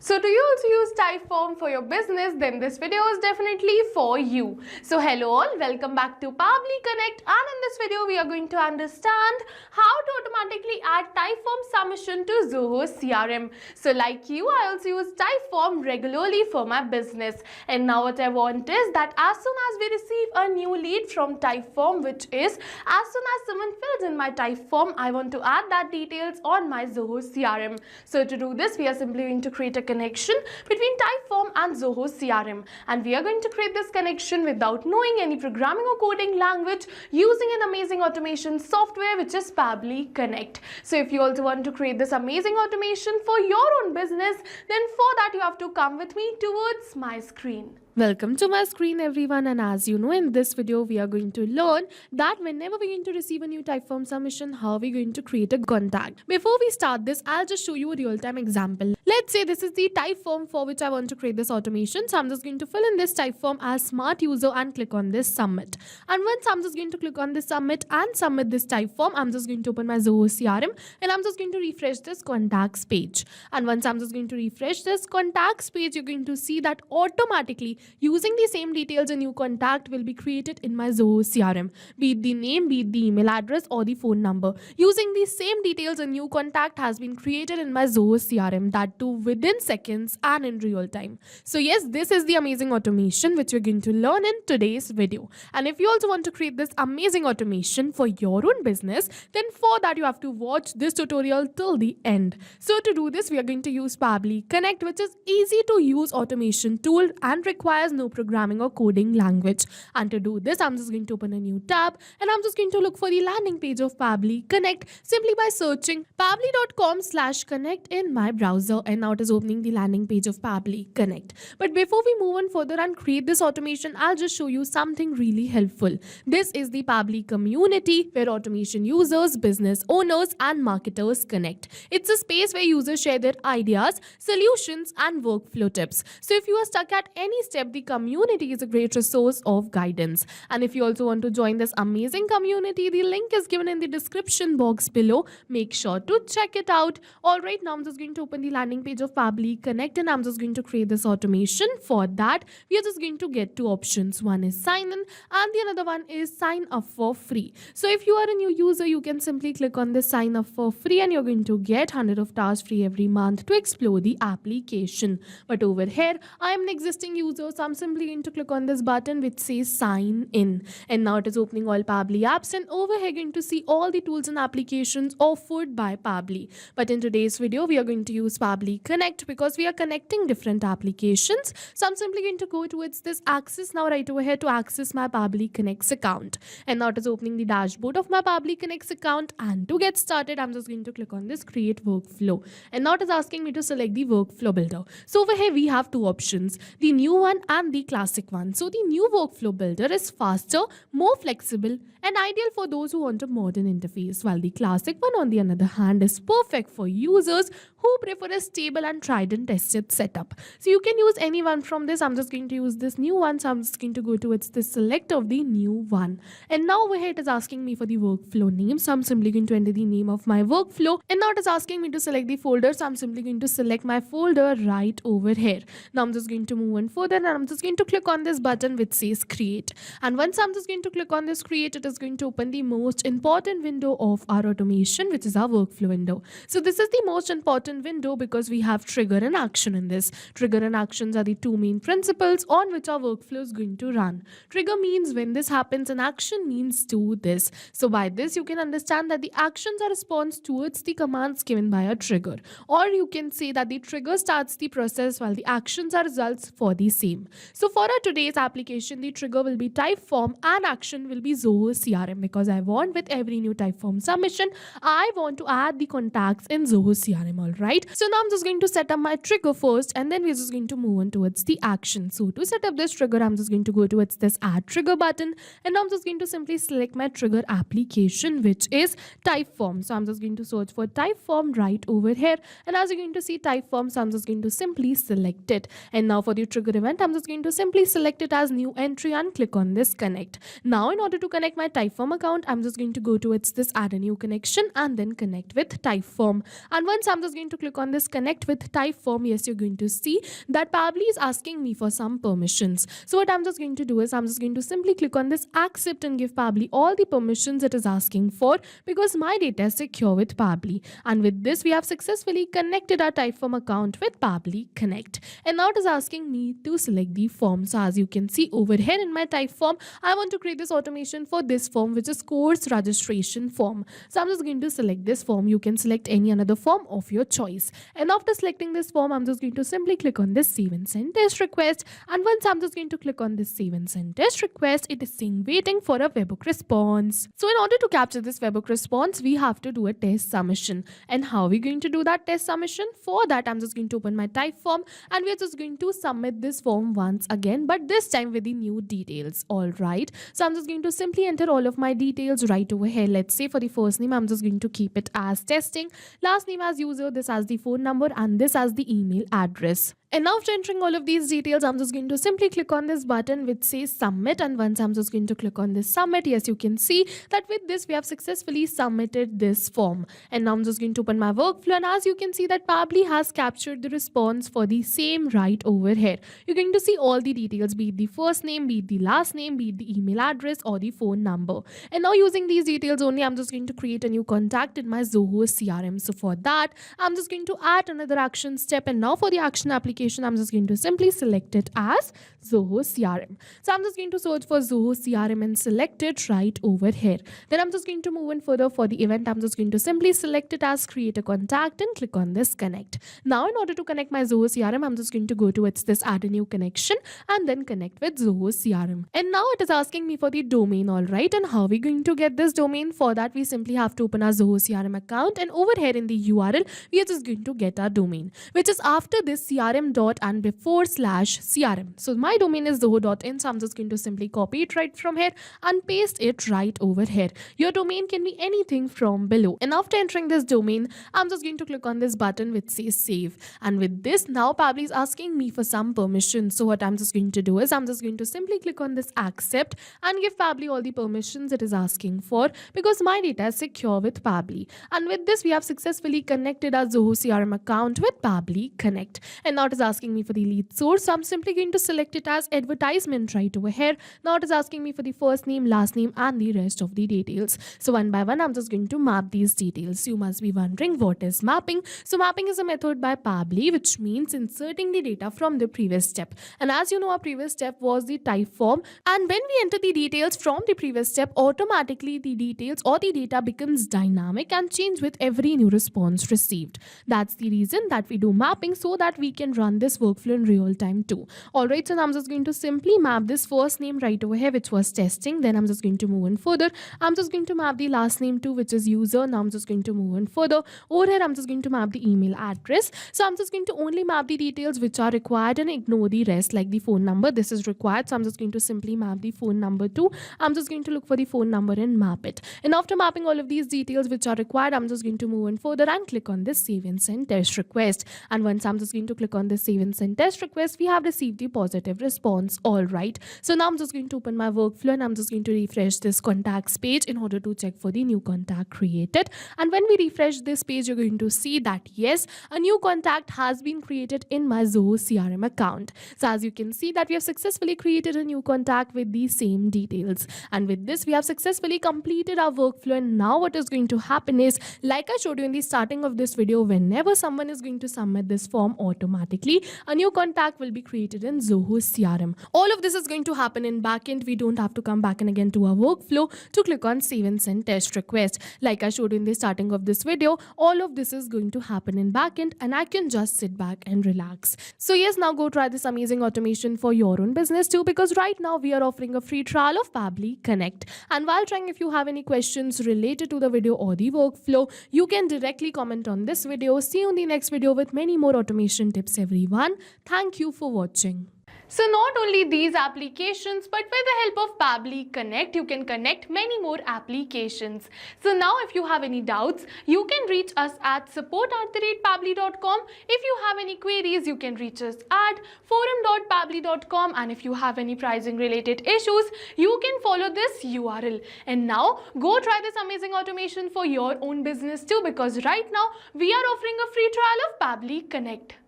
So do you also use Typeform for your business? Then this video is definitely for you. So hello all, welcome back to Pabbly Connect, and in this video we are going to understand how to automatically add Typeform submission to Zoho CRM. So like you, I also use Typeform regularly for my business, and now what I want is that as soon as we receive a new lead from Typeform, which is as soon as someone fills in my Typeform, I want to add that details on my Zoho CRM. So to do this, we are simply going to create a connection between Typeform and Zoho CRM, and we are going to create this connection without knowing any programming or coding language using an amazing automation software which is Pabbly Connect. So if you also want to create this amazing automation for your own business, then for that you have to come with me towards my screen. Welcome to my screen everyone, and as you know, in this video we are going to learn that whenever we're going to receive a new Typeform submission, how we're going to create a contact. Before we start this, I'll just show you a real-time example. Let's say this is the Typeform for which I want to create this automation. So I'm just going to fill in this Typeform as smart user and click on this submit. And once I'm just going to click on this submit and submit this Typeform, I'm just going to open my Zoho CRM and I'm just going to refresh this contacts page. And once I'm just going to refresh this contacts page, you're going to see that automatically using the same details, a new contact will be created in my Zoho CRM, be it the name, be it the email address or the phone number. Using the same details, a new contact has been created in my Zoho CRM, that too within seconds and in real time. So yes, this is the amazing automation which we're going to learn in today's video. And if you also want to create this amazing automation for your own business, then for that you have to watch this tutorial till the end. So to do this, we are going to use Pabbly Connect, which is easy to use automation tool and requires no programming or coding language. And to do this, I'm just going to open a new tab and I'm just going to look for the landing page of Pabbly Connect simply by searching pabbly.com/connect in my browser, and now it is opening the landing page of Pabbly Connect. But before we move on further and create this automation, I'll just show you something really helpful. This is the Pabbly community where automation users, business owners and marketers connect. It's a space where users share their ideas, solutions and workflow tips. So if you are stuck at any step, the community is a great resource of guidance. And if you also want to join this amazing community, the link is given in the description box below. Make sure to check it out. Alright, now I'm just going to open the landing page of Pabbly Connect and I'm just going to create this automation. For that, we are just going to get two options. One is sign in and the another one is sign up for free. So if you are a new user, you can simply click on this sign up for free and you're going to get 100 of tasks free every month to explore the application. But over here, I am an existing user, so I'm simply going to click on this button which says sign in, and now it is opening all Pabbly apps, and over here going to see all the tools and applications offered by Pabbly. But in today's video we are going to use Pabbly Connect because we are connecting different applications. So I'm simply going to go towards this access now right over here to access my Pabbly Connects account, and now it is opening the dashboard of my Pabbly Connects account. And to get started, I'm just going to click on this create workflow, and now it is asking me to select the workflow builder. So over here we have two options, the new one and the classic one. So the new workflow builder is faster, more flexible and ideal for those who want a modern interface, while the classic one on the other hand is perfect for users who prefer a stable and tried and tested setup. So you can use any one from this. I'm just going to use this new one, so I'm just going to go towards the select of the new one, and now over here it is asking me for the workflow name, so I'm simply going to enter the name of my workflow, and now it is asking me to select the folder, so I'm simply going to select my folder right over here. Now I'm just going to move on further and I'm just going to click on this button which says create, and once I'm just going to click on this create, it is going to open the most important window of our automation, which is our workflow window. So this is the most important window because we have trigger and action in this. Trigger and actions are the two main principles on which our workflow is going to run. Trigger means when this happens and action means do this. So by this you can understand that the actions are response towards the commands given by a trigger, or you can say that the trigger starts the process while the actions are results for the same. So for our today's application, the trigger will be Typeform and action will be Zoho CRM, because I want with every new Typeform submission, I want to add the contacts in Zoho CRM. Alright, so now I'm just going to set up my trigger first and then we're just going to move on towards the action. So to set up this trigger, I'm just going to go towards this add trigger button, and now I'm just going to simply select my trigger application which is Typeform. So I'm just going to search for Typeform right over here, and as you're going to see Typeform, so I'm just going to simply select it. And now for the trigger event, I'm just going to simply select it as new entry and click on this connect. Now in order to connect my Typeform account, I'm just going to go towards this add a new connection and then connect with Typeform. And once I'm just going to click on this connect with Typeform, yes, you're going to see that Pabbly is asking me for some permissions. So what I'm just going to do is I'm just going to simply click on this accept and give Pabbly all the permissions it is asking for, because my data is secure with Pabbly. And with this, we have successfully connected our Typeform account with Pabbly Connect. And now it is asking me to select the form. So as you can see over here in my Typeform, I want to create this automation for this form, which is course registration form. So I'm just going to select this form. You can select any another form of your choice. And after selecting this form, I'm just going to simply click on this save and send test request. And once I'm just going to click on this save and send test request, it is saying waiting for a webhook response. So in order to capture this webhook response, we have to do a test submission. And how are we going to do that test submission? For that, I'm just going to open my Typeform and we're just going to submit this form once again, but this time with the new details. All right. So I'm just going to simply enter all of my details right over here. Let's say for the first name, I'm just going to keep it as testing, last name as user, this as the phone number, and this as the email address. And now after entering all of these details, I'm just going to simply click on this button which says submit. And once I'm just going to click on this submit, yes, you can see that with this, we have successfully submitted this form. And now I'm just going to open my workflow. And as you can see that Pabbly has captured the response for the same right over here. You're going to see all the details, be it the first name, be it the last name, be it the email address or the phone number. And now using these details only, I'm just going to create a new contact in my Zoho CRM. So for that, I'm just going to add another action step. And now for the action application, I'm just going to simply select it as Zoho CRM. So I'm just going to search for Zoho CRM and select it right over here. Then I'm just going to move in further for the event. I'm just going to simply select it as create a contact and click on this connect. Now in order to connect my Zoho CRM, I'm just going to go towards this add a new connection and then connect with Zoho CRM. And now it is asking me for the domain. All right. And how are we going to get this domain? For that, we simply have to open our Zoho CRM account, and over here in the URL, we are just going to get our domain, which is after this CRM dot and before slash CRM. So my domain is zoho.in. So I'm just going to simply copy it right from here and paste it right over here. Your domain can be anything from below. And after entering this domain, I'm just going to click on this button which says save. And with this, now Pabbly is asking me for some permission. So what I'm just going to do is I'm just going to simply click on this accept and give Pabbly all the permissions it is asking for, because my data is secure with Pabbly. And with this, we have successfully connected our Zoho CRM account with Pabbly Connect. And now it is asking me for the lead source. So I'm simply going to select it as advertisement right over here. Now it is asking me for the first name, last name, and the rest of the details. So one by one, I'm just going to map these details. You must be wondering what is mapping. So mapping is a method by Pabbly, which means inserting the data from the previous step. And as you know, our previous step was the Typeform. And when we enter the details from the previous step, automatically the details or the data becomes dynamic and change with every new response received. That's the reason that we do mapping, so that we can run this workflow in real time too. Alright, so now I'm just going to simply map this first name right over here, which was testing. Then I'm just going to move in further. I'm just going to map the last name too, which is user. Now I'm just going to move in further. Over here, I'm just going to map the email address. So I'm just going to only map the details which are required and ignore the rest, like the phone number. This is required. So I'm just going to simply map the phone number too. I'm just going to look for the phone number and map it. And after mapping all of these details which are required, I'm just going to move in further and click on this save and send test request. And once I'm just going to click on this save and send test request, we have received the positive response. All right. So now I'm just going to open my workflow and I'm just going to refresh this contacts page in order to check for the new contact created. And when we refresh this page, you're going to see that yes, a new contact has been created in my Zoho CRM account. So as you can see that we have successfully created a new contact with the same details. And with this, we have successfully completed our workflow. And now what is going to happen is, like I showed you in the starting of this video, whenever someone is going to submit this form, automatically a new contact will be created in Zoho CRM. All of this is going to happen in backend. We don't have to come back and again to our workflow to click on save and send test request. Like I showed you in the starting of this video, all of this is going to happen in backend and I can just sit back and relax. So yes, now go try this amazing automation for your own business too, because right now we are offering a free trial of Pabbly Connect. And while trying, if you have any questions related to the video or the workflow, you can directly comment on this video. See you in the next video with many more automation tips, everyone. Thank you for watching. So not only these applications, but with the help of Pabbly Connect, you can connect many more applications. So now if you have any doubts, you can reach us at support@pabbly.com. If you have any queries, you can reach us at forum.pabbly.com, and if you have any pricing related issues, you can follow this URL. And now go try this amazing automation for your own business too, because right now we are offering a free trial of Pabbly Connect.